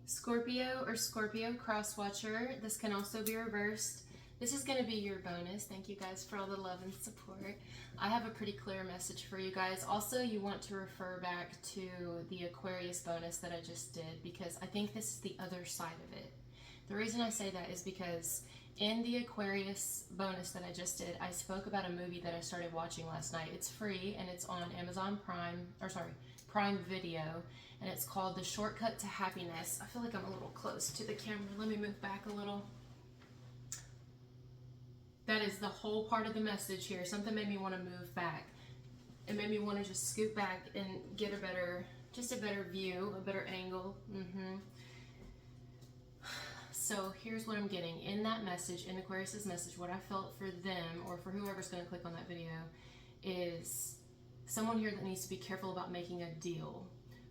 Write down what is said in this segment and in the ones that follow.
Scorpio or Scorpio cross watcher. This can also be reversed. This is going to be your bonus. Thank you guys for all the love and support. I have a pretty clear message for you guys. Also, you want to refer back to the Aquarius bonus that I just did because I think this is the other side of it. The reason I say that is because in the Aquarius bonus that I just did, I spoke about a movie that I started watching last night. It's free and it's on Amazon Prime, Prime Video, and it's called The Shortcut to Happiness. I feel like I'm a little close to the camera. Let me move back a little. That is the whole part of the message here. Something made me want to move back. It made me want to just scoot back and get a better view, a better angle. So here's what I'm getting. In that message, in Aquarius's message, what I felt for them, or for whoever's going to click on that video, is someone here that needs to be careful about making a deal.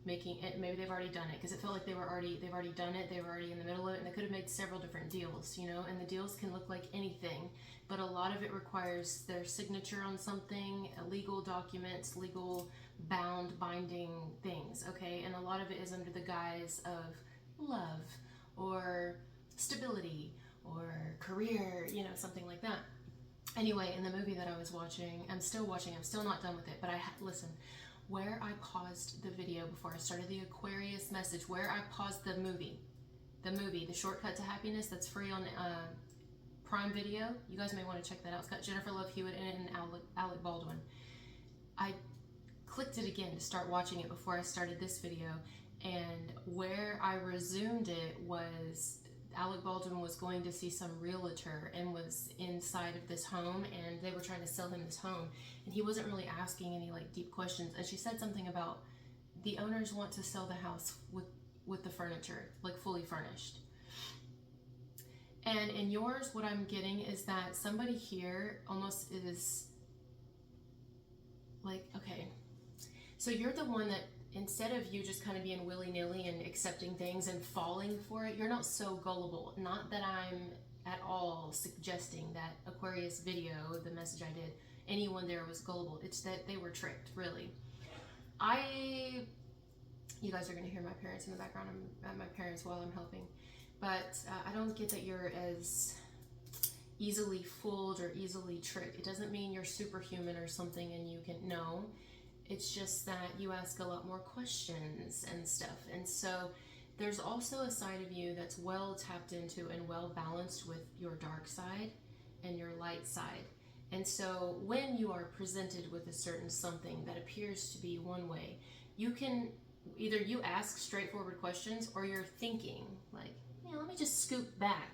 Making it, maybe they've already done it, because it felt like they've already done it, they were already in the middle of it, and they could have made several different deals, you know, and the deals can look like anything, but a lot of it requires their signature on something, legal documents, legal binding things, okay, and a lot of it is under the guise of love, or stability, or career, you know, something like that. Anyway, in the movie that I was watching, I'm still not done with it, but listen, where I paused the video before I started the Aquarius message, where I paused the movie, The Shortcut to Happiness, that's free on Prime Video. You guys may want to check that out. It's got Jennifer Love Hewitt in it and Alec Baldwin. I clicked it again to start watching it before I started this video, and where I resumed it was Alec Baldwin was going to see some realtor and was inside of this home, and they were trying to sell him this home, and he wasn't really asking any like deep questions, and she said something about the owners want to sell the house with the furniture, like fully furnished. And in yours, what I'm getting is that somebody here almost is like, okay, so you're the one that, instead of you just kind of being willy-nilly and accepting things and falling for it, you're not so gullible. Not that I'm at all suggesting that Aquarius video, the message I did, anyone there was gullible. It's that they were tricked, really. You guys are going to hear my parents in the background. I'm at my parents while I'm helping. But I don't get that you're as easily fooled or easily tricked. It doesn't mean you're superhuman or something and you can, no. It's just that you ask a lot more questions and stuff. And so there's also a side of you that's well tapped into and well balanced with your dark side and your light side. And so when you are presented with a certain something that appears to be one way, you can either you ask straightforward questions, or you're thinking like, yeah, let me just scoot back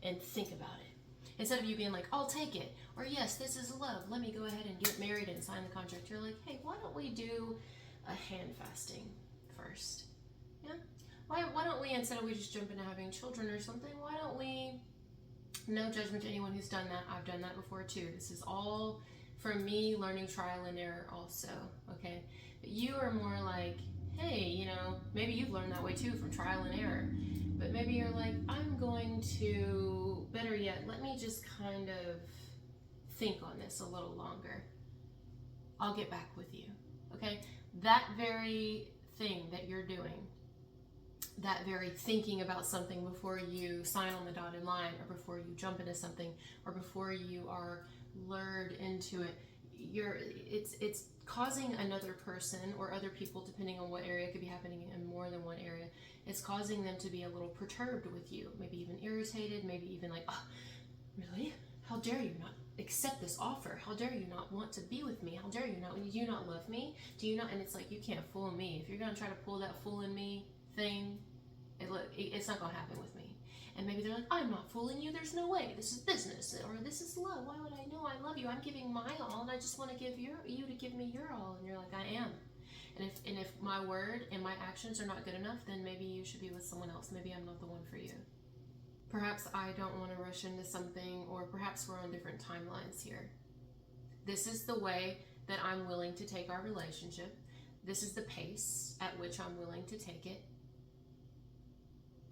and think about it. Instead of you being like, I'll take it, or yes, this is love, let me go ahead and get married and sign the contract. You're like, hey, why don't we do a hand fasting first? Yeah? Why don't we, instead of we just jump into having children or something, why don't we, no judgment to anyone who's done that. I've done that before too. This is all from me learning trial and error also, okay? But you are more like, hey, you know, maybe you've learned that way too from trial and error. But maybe you're like, I'm going to, better yet, let me just kind of think on this a little longer. I'll get back with you, okay? That very thing that you're doing, that very thinking about something before you sign on the dotted line, or before you jump into something, or before you are lured into it, it's causing another person or other people, depending on what area, it could be happening in more than one area, it's causing them to be a little perturbed with you, maybe even irritated, maybe even like, oh, really? How dare you not accept this offer? How dare you not want to be with me? How dare you not? Do you not love me? Do you not? And it's like, you can't fool me. If you're going to try to pull that fool in me thing, it's not going to happen with me. And maybe they're like, I'm not fooling you. There's no way. This is business, or this is love. Why would I know? I love you. I'm giving my all, and I just want to give you to give me your all. And you're like, I am. And if my word and my actions are not good enough, then maybe you should be with someone else. Maybe I'm not the one for you. Perhaps I don't want to rush into something, or perhaps we're on different timelines here. This is the way that I'm willing to take our relationship. This is the pace at which I'm willing to take it.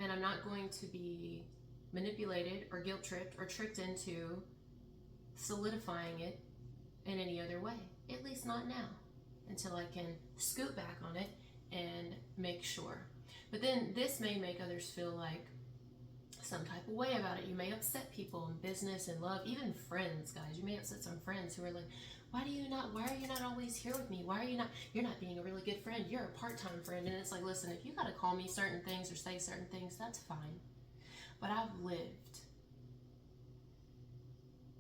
And I'm not going to be manipulated or guilt-tripped or tricked into solidifying it in any other way. At least not now, until I can scoot back on it and make sure. But then this may make others feel like some type of way about it. You may upset people in business and love, even friends, guys. You may upset some friends who are like, why are you not always here with me? You're not being a really good friend. You're a part-time friend. And it's like, listen, if you got to call me certain things or say certain things, that's fine. But I've lived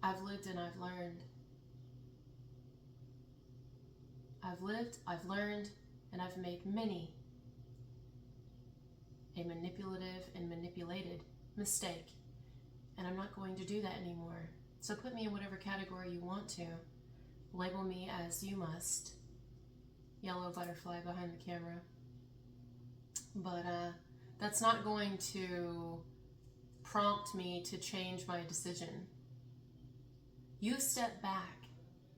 and I've learned. I've lived, I've learned, and I've made many a manipulative and manipulated mistake. And I'm not going to do that anymore. So put me in whatever category you want to. Label me as you must. Yellow butterfly behind the camera. But that's not going to prompt me to change my decision. You step back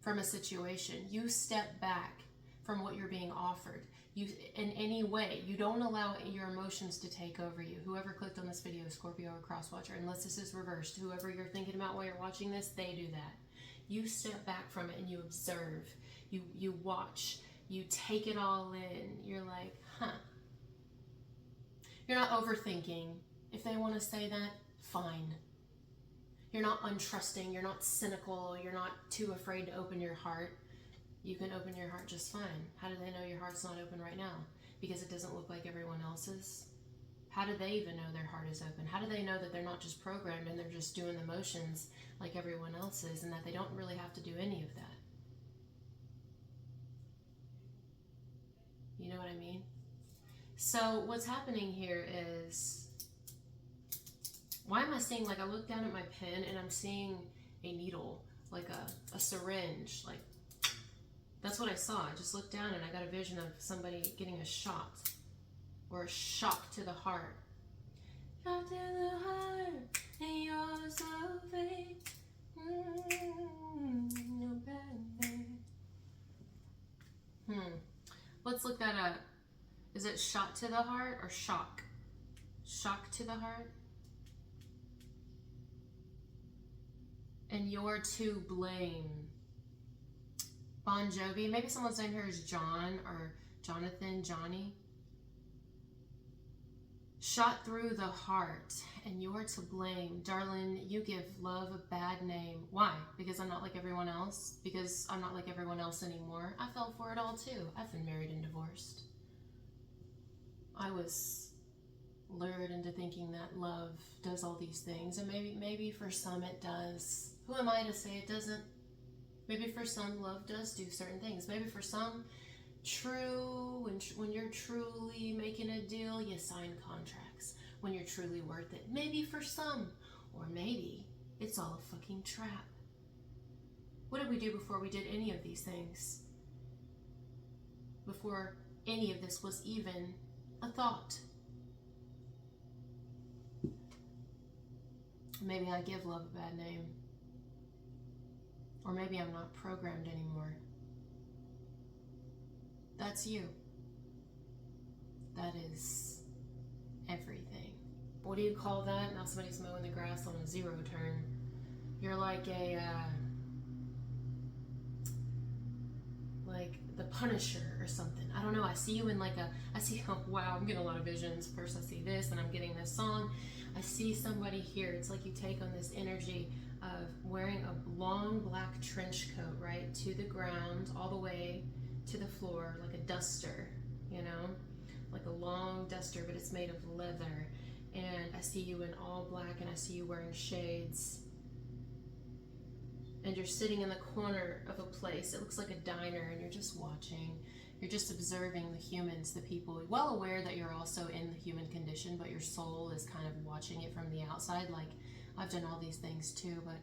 from a situation. You step back from what you're being offered. You, in any way, you don't allow your emotions to take over you. Whoever clicked on this video, Scorpio or Crosswatcher, unless this is reversed, whoever you're thinking about while you're watching this, they do that. You step back from it and you observe. You watch. You take it all in. You're like, huh. You're not overthinking. If they want to say that, fine. You're not untrusting. You're not cynical. You're not too afraid to open your heart. You can open your heart just fine. How do they know your heart's not open right now? Because it doesn't look like everyone else's? How do they even know their heart is open? How do they know that they're not just programmed and they're just doing the motions like everyone else is, and that they don't really have to do any of that? You know what I mean? So what's happening here is, why am I seeing, like, I look down at my pen and I'm seeing a needle, like a syringe, like, that's what I saw. I just looked down and I got a vision of somebody getting a shot, or a shock to the heart. Shock to the heart, and you're so fake. No bad thing. Let's look that up. Is it shot to the heart or shock? Shock to the heart? And you're to blame. Bon Jovi, maybe someone's name here is John or Jonathan, Johnny. Shot through the heart, and you're to blame. Darling, you give love a bad name. Why? Because I'm not like everyone else? Because I'm not like everyone else anymore? I fell for it all too. I've been married and divorced. I was lured into thinking that love does all these things, and maybe for some it does. Who am I to say it doesn't? Maybe for some, love does do certain things. Maybe for some, when you're truly making a deal, you sign contracts when you're truly worth it. Maybe for some, or maybe it's all a fucking trap. What did we do before we did any of these things? Before any of this was even a thought. Maybe I give love a bad name. Or maybe I'm not programmed anymore. That's you. That is everything. What do you call that? Now somebody's mowing the grass on a zero turn. You're like like the Punisher or something. I don't know. I see you in oh wow, I'm getting a lot of visions. First I see this, and I'm getting this song. I see somebody here. It's like you take on this energy of wearing a long black trench coat, right, to the ground, all the way to the floor, like a duster, you know, like a long duster, but it's made of leather. And I see you in all black, and I see you wearing shades. And you're sitting in the corner of a place. It looks like a diner, and you're just watching. You're just observing the humans, the people, well aware that you're also in the human condition, but your soul is kind of watching it from the outside, like, I've done all these things too, but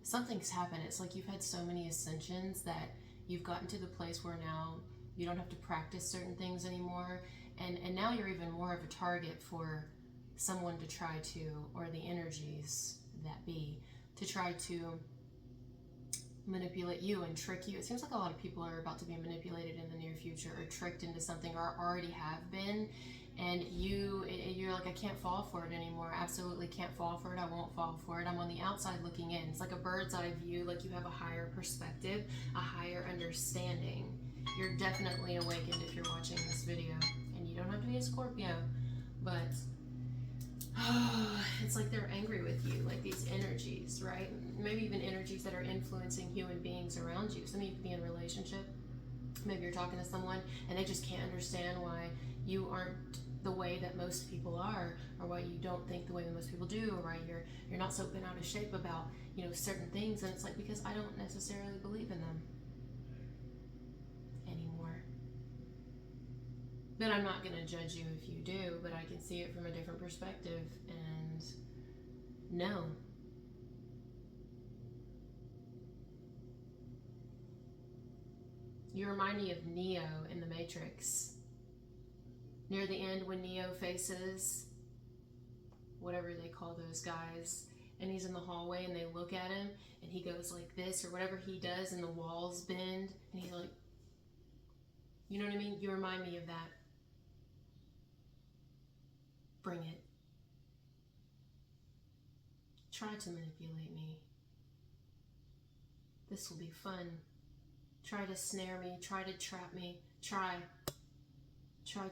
something's happened. It's like you've had so many ascensions that you've gotten to the place where now you don't have to practice certain things anymore, and now you're even more of a target for someone to try to, or the energies that be, to try to manipulate you and trick you. It seems like a lot of people are about to be manipulated in the near future, or tricked into something, or already have been, and you're like, I can't fall for it anymore. Absolutely can't fall for it. I won't fall for it. I'm on the outside looking in. It's like a bird's eye view, like you have a higher perspective, a higher understanding. You're definitely awakened if you're watching this video, and you don't have to be a Scorpio. But it's like they're angry with you, like these energies, right? Maybe even energies that are influencing human beings around you. Some of you could be in a relationship. Maybe you're talking to someone and they just can't understand why you aren't the way that most people are, or why you don't think the way that most people do, or why you're not so bent out of shape about, you know, certain things. And it's like, because I don't necessarily believe in them anymore. But I'm not going to judge you if you do, but I can see it from a different perspective. And no. You remind me of Neo in the Matrix. Near the end, when Neo faces whatever they call those guys, and he's in the hallway and they look at him and he goes like this, or whatever he does, and the walls bend, and he's like, you know what I mean? You remind me of that. Bring it. Try to manipulate me. This will be fun. Try to snare me. Try to trap me. Try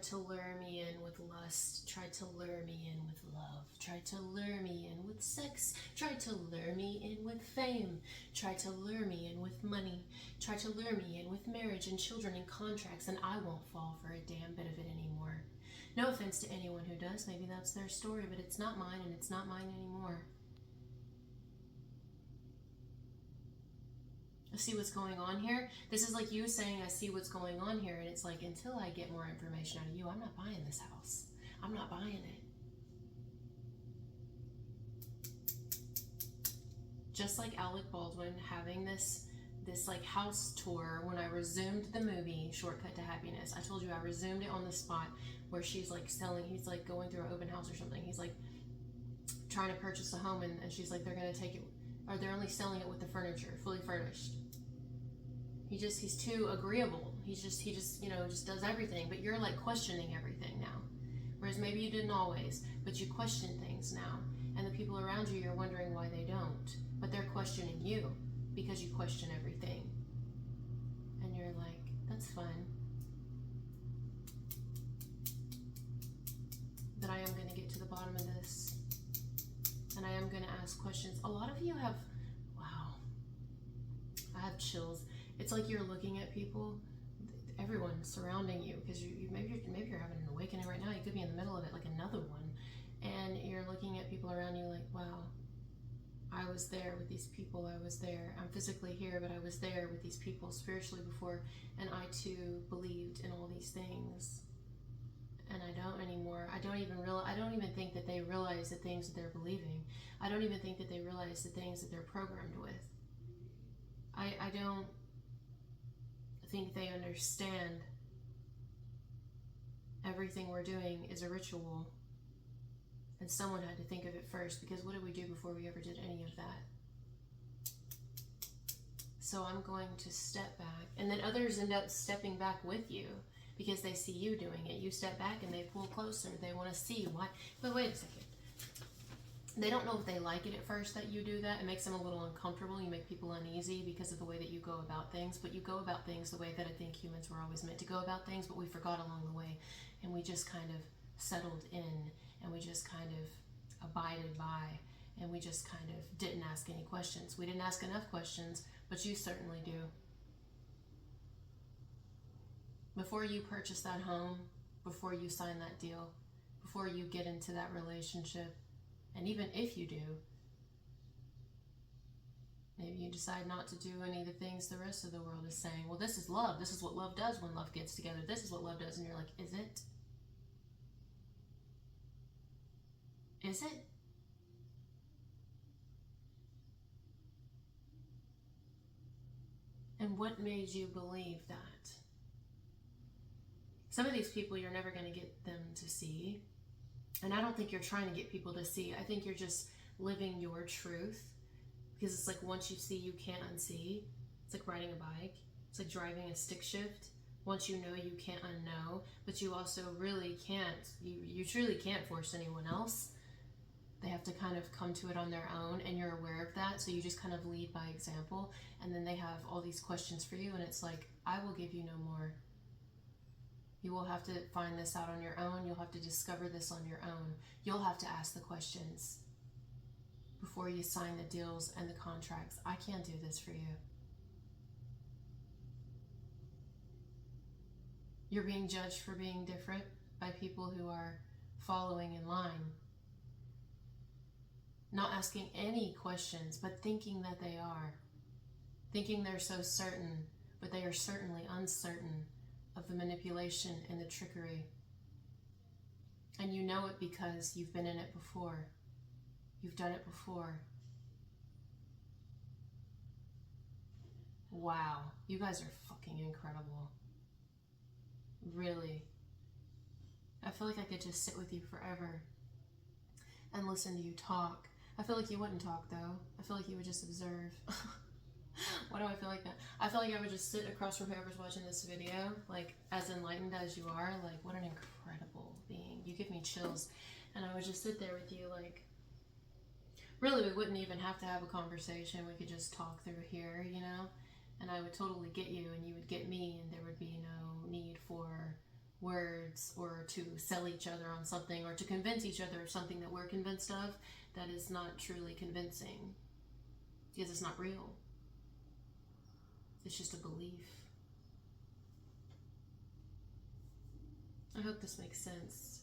to lure me in with lust. Try to lure me in with love. Try to lure me in with sex. Try to lure me in with fame. Try to lure me in with money. Try to lure me in with marriage and children and contracts, and I won't fall for a damn bit of it anymore. No offense to anyone who does. Maybe that's their story, but it's not mine, and it's not mine anymore. I see what's going on here. This is like you saying, I see what's going on here. And it's like, until I get more information out of you, I'm not buying this house. I'm not buying it. Just like Alec Baldwin having this like house tour when I resumed the movie Shortcut to Happiness. I told you I resumed it on the spot where she's like selling, he's like going through an open house or something. He's like trying to purchase a home, and she's like, they're going to take it, or they're only selling it with the furniture, fully furnished. He's too agreeable. He just, you know, just does everything. But you're like questioning everything now. Whereas maybe you didn't always, but you question things now. And the people around you, you're wondering why they don't. But they're questioning you because you question everything. And you're like, that's fun. But I am going to get to the bottom of this. And I am going to ask questions. A lot of you have, wow, I have chills. It's like you're looking at people, everyone surrounding you, because maybe you're having an awakening right now. You could be in the middle of it, like another one, and you're looking at people around you like, wow, I was there with these people. I was there. I'm physically here, but I was there with these people spiritually before, and I too believed in all these things, and I don't anymore. I don't even think that they realize the things that they're believing. I don't even think that they realize the things that they're programmed with. I don't think they understand everything we're doing is a ritual, and someone had to think of it first, because what did we do before we ever did any of that? So I'm going to step back, and then others end up stepping back with you because they see you doing it. You step back and they pull closer. They want to see why. But wait a second. They don't know if they like it at first that you do that. It makes them a little uncomfortable. You make people uneasy because of the way that you go about things. But you go about things the way that I think humans were always meant to go about things, but we forgot along the way. And we just kind of settled in, and we just kind of abided by, and we just kind of didn't ask any questions. We didn't ask enough questions, but you certainly do. Before you purchase that home, before you sign that deal, before you get into that relationship, and even if you do, maybe you decide not to do any of the things the rest of the world is saying. Well, this is love. This is what love does when love gets together. This is what love does. And you're like, is it? Is it? And what made you believe that? Some of these people, you're never going to get them to see. And I don't think you're trying to get people to see. I think you're just living your truth. Because it's like, once you see, you can't unsee. It's like riding a bike. It's like driving a stick shift. Once you know, you can't unknow. But you also really can't. You truly can't force anyone else. They have to kind of come to it on their own, and you're aware of that. So you just kind of lead by example. And then they have all these questions for you, and it's like, I will give you no more. You will have to find this out on your own. You'll have to discover this on your own. You'll have to ask the questions before you sign the deals and the contracts. I can't do this for you. You're being judged for being different by people who are following in line. Not asking any questions, but thinking that they are. Thinking they're so certain, but they are certainly uncertain of the manipulation and the trickery. And you know it because you've been in it before. You've done it before. Wow, you guys are fucking incredible. Really. I feel like I could just sit with you forever and listen to you talk. I feel like you wouldn't talk though. I feel like you would just observe. Why do I feel like that? I feel like I would just sit across from whoever's watching this video, like as enlightened as you are, like what an incredible being. You give me chills. And I would just sit there with you like, really we wouldn't even have to have a conversation. We could just talk through here, you know? And I would totally get you and you would get me, and there would be no need for words or to sell each other on something or to convince each other of something that we're convinced of that is not truly convincing because it's not real. It's just a belief. I hope this makes sense.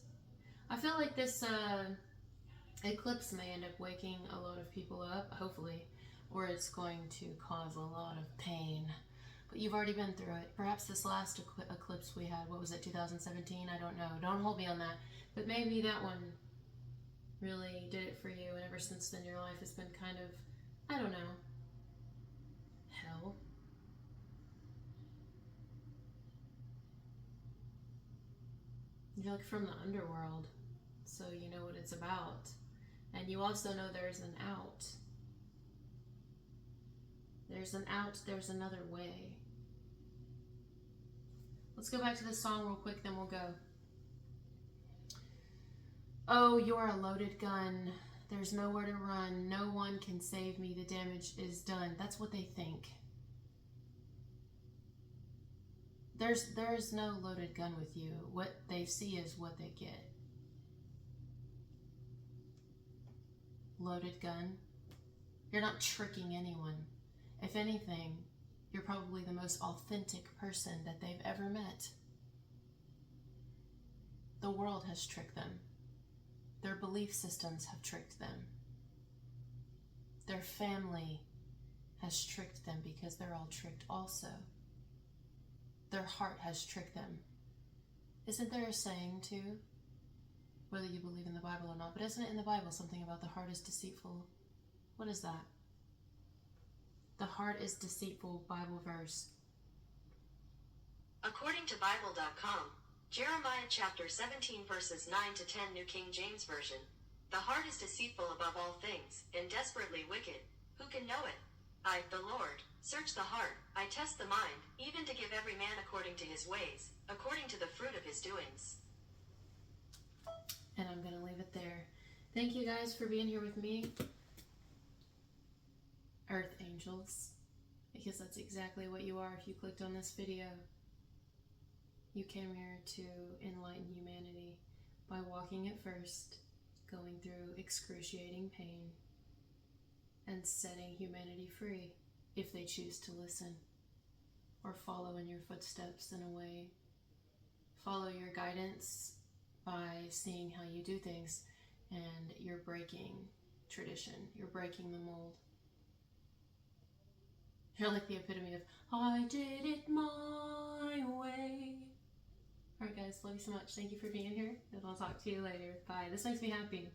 I feel like this eclipse may end up waking a lot of people up, hopefully, or it's going to cause a lot of pain. But you've already been through it. Perhaps this last eclipse we had, what was it, 2017? I don't know. Don't hold me on that. But maybe that one really did it for you, and ever since then your life has been kind of, I don't know, hell. You're like from the underworld, so you know what it's about. And you also know there's an out. There's an out, there's another way. Let's go back to this song real quick, then we'll go. Oh, you're a loaded gun. There's nowhere to run. No one can save me. The damage is done. That's what they think. There's no loaded gun with you. What they see is what they get. Loaded gun. You're not tricking anyone. If anything, you're probably the most authentic person that they've ever met. The world has tricked them. Their belief systems have tricked them. Their family has tricked them because they're all tricked also. Their heart has tricked them. Isn't there a saying too? Whether you believe in the Bible or not, but isn't it in the Bible something about the heart is deceitful? What is that? The heart is deceitful, Bible verse. According to Bible.com, Jeremiah chapter 17 verses 9 to 10 New King James Version. The heart is deceitful above all things, and desperately wicked. Who can know it? I, the Lord, search the heart, I test the mind, even to give every man according to his ways, according to the fruit of his doings. And I'm going to leave it there. Thank you guys for being here with me. Earth angels, because that's exactly what you are if you clicked on this video. You came here to enlighten humanity by walking it first, going through excruciating pain, and setting humanity free if they choose to listen or follow in your footsteps in a way. Follow your guidance by seeing how you do things, and you're breaking tradition. You're breaking the mold. You're like the epitome of, I did it my way. Alright guys, love you so much. Thank you for being here, and I'll talk to you later. Bye. This makes me happy.